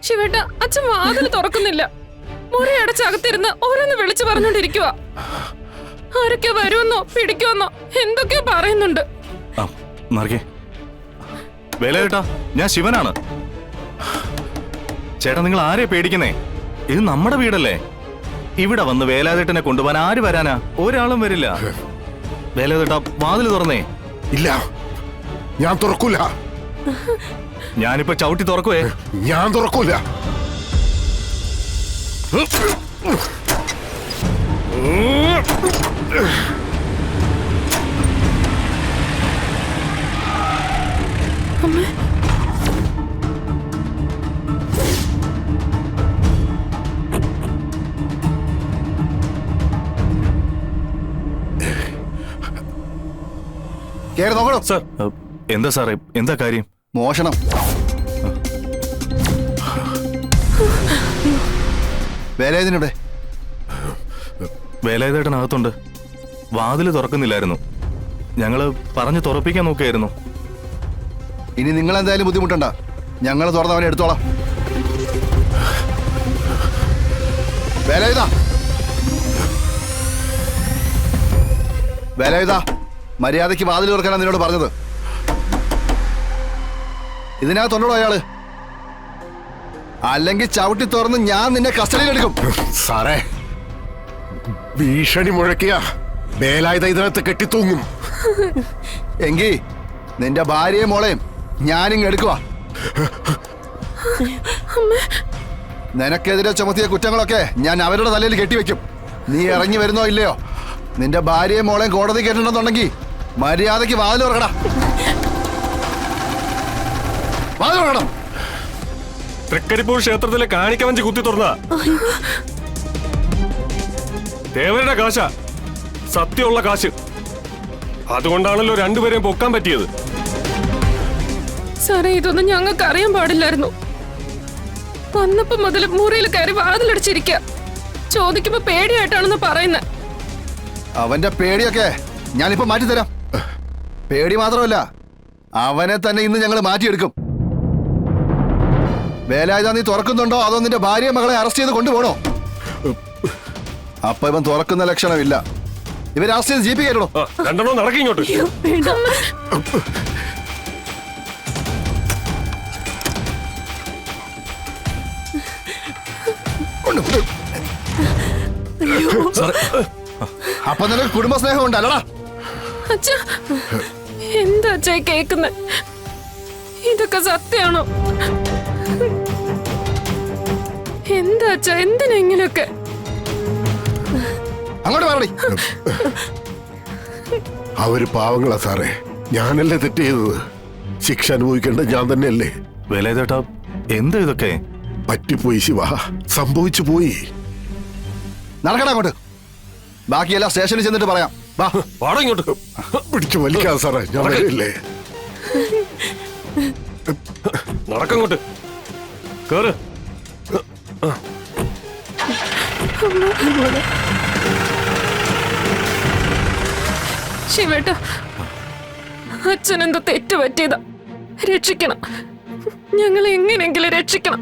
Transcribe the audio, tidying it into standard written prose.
ശിവേട്ട, അച്ഛൻ വാതിൽ തുറക്കുന്നില്ല. മുറി അടച്ചകത്തിരുന്ന് ഓരോന്ന് വിളിച്ചു പറഞ്ഞോണ്ടിരിക്കുക. ആരൊക്കെ വരുമെന്നോ പിടിക്കുമെന്നോ എന്തൊക്കെയോ പറയുന്നുണ്ട്. വേലേട്ടാ, ഞാൻ ശിവനാണ്. ചേട്ടാ, നിങ്ങൾ ആരെ പേടിക്കുന്നേ? ഇത് നമ്മുടെ വീടല്ലേ. ഇവിടെ വന്ന് വേലാതേട്ടനെ കൊണ്ടുപോകാൻ ആര് വരാനാ? ഒരാളും വരില്ല. വേലാതേട്ടാ, വാതിൽ തുറന്നേ. ഇല്ല, ഞാൻ തുറക്കൂല. ഞാനിപ്പോ ചവിട്ടി തുറക്കുവേ. ഞാൻ തുറക്കൂല. കേറി നോക്കണോ? സാർ, എന്താ സാറേ, എന്താ കാര്യം? മോഷണം. വേലേതിനുടെ വേലായുധേട്ടനകത്തുണ്ട്. വാതില് തുറക്കുന്നില്ലായിരുന്നു. ഞങ്ങള് പറഞ്ഞു തുറപ്പിക്കാൻ നോക്കിയായിരുന്നു. ഇനി നിങ്ങൾ എന്തായാലും ബുദ്ധിമുട്ടണ്ട, ഞങ്ങൾ തുറന്നവനെ എടുത്തോളാം. വേലായുധ, വേലായുധ, മര്യാദയ്ക്ക് വാതിൽ തുറക്കാനാണ് നിന്നോട് പറഞ്ഞത്. ഇതിനകത്തുണ്ടോ അയാള്? അല്ലെങ്കിൽ ചവിട്ടി തുറന്ന് ഞാൻ നിന്നെ കസ്റ്റഡിയിലെടുക്കും. സാറേ, ഭീഷണി മുഴക്കിയ വേലായുധ ഇതിനകത്ത് കെട്ടിത്തൂങ്ങും. എങ്കി നിന്റെ ഭാര്യയും മോളെയും ഞാനിങ് എടുക്കുക. നിനക്കെതിരെ ചുമത്തിയ കുറ്റങ്ങളൊക്കെ ഞാൻ അവരുടെ തലയിൽ കെട്ടിവെക്കും. നീ ഇറങ്ങി വരുന്നോ ഇല്ലയോ? നിന്റെ ഭാര്യയും മോളെയും കോടതി കേട്ടിട്ടുണ്ടെന്നുണ്ടെങ്കിൽ മര്യാദയ്ക്ക് വാതിൽ തുറക്കടാ. വാതിൽ തുറക്കണം. തൃക്കരിപ്പൂർ ക്ഷേത്രത്തിലെ കാണിക്കവഞ്ചി കുത്തി തുറന്ന ദേവരുടെ കാശ, സത്യമുള്ള കാശ്. അതുകൊണ്ടാണല്ലോ രണ്ടുപേരെയും പൊക്കാൻ പറ്റിയത്. സാറേ, ഇതൊന്നും ഞങ്ങൾക്ക് അറിയാൻ പാടില്ലായിരുന്നു. വന്നപ്പോ മുതൽ മുറിയിൽ കയറി വാതിലടിച്ചിരിക്കുക. ചോദിക്കുമ്പോ പേടിയായിട്ടാണെന്ന് പറയുന്നത്. അവന്റെ പേടിയൊക്കെ ഞാനിപ്പോ മാറ്റിത്തരാം. പേടി മാത്രമല്ല, അവനെ തന്നെ ഇന്ന് ഞങ്ങൾ മാറ്റിയെടുക്കും. വേലായുധ, നീ തുറക്കുന്നുണ്ടോ അതോ നിന്റെ ഭാര്യ മകളെ അറസ്റ്റ് ചെയ്ത് കൊണ്ടുപോകണോ? അപ്പൊ ഇവൻ തുറക്കുന്ന ലക്ഷണമില്ല. ഇവരെ അറസ്റ്റ് ചെയ്ത് ജീപ്പ് കയറ്റണോ? രണ്ടെണ്ണം നടക്കി ഇങ്ങോട്ട്. അപ്പൊ നിനക്ക് കുടുംബസ്നേഹം ഉണ്ട് അല്ലടാ? അച്ഛാ, എന്താ അച്ഛാ കേൾക്കുന്നത്? ഇതൊക്കെ സത്യമാണോ? എന്താ അച്ഛാ, എന്തിനാ ഇങ്ങനെയൊക്കെ? അങ്ങോട്ട് പറയടി. അവര് പാവങ്ങളാ സാറേ. ഞാനല്ലേ തെറ്റ് ചെയ്തത്. ശിക്ഷ അനുഭവിക്കേണ്ടത് ഞാൻ തന്നെയല്ലേ. വേലായുധേട്ടാ, എന്താ ഇതൊക്കെ? പറ്റിപ്പോയി ശിവ, സംഭവിച്ചു പോയി. നടക്കടാ അങ്ങോട്ട്. ബാക്കിയെല്ലാം സ്റ്റേഷനിൽ ചെന്നിട്ട് പറയാം. വാ, പാടം ഇങ്ങോട്ട്. പിടിച്ചു വലിക്കാതെ സാറേ, ഞാൻ വരില്ലേ. നടക്കങ്ങോട്ട്. കേറ്. ശിവേട്ട, അച്ഛനെന്തോ തെറ്റ് പറ്റിയതാ. രക്ഷിക്കണം, ഞങ്ങളെ എങ്ങനെയെങ്കിലും രക്ഷിക്കണം.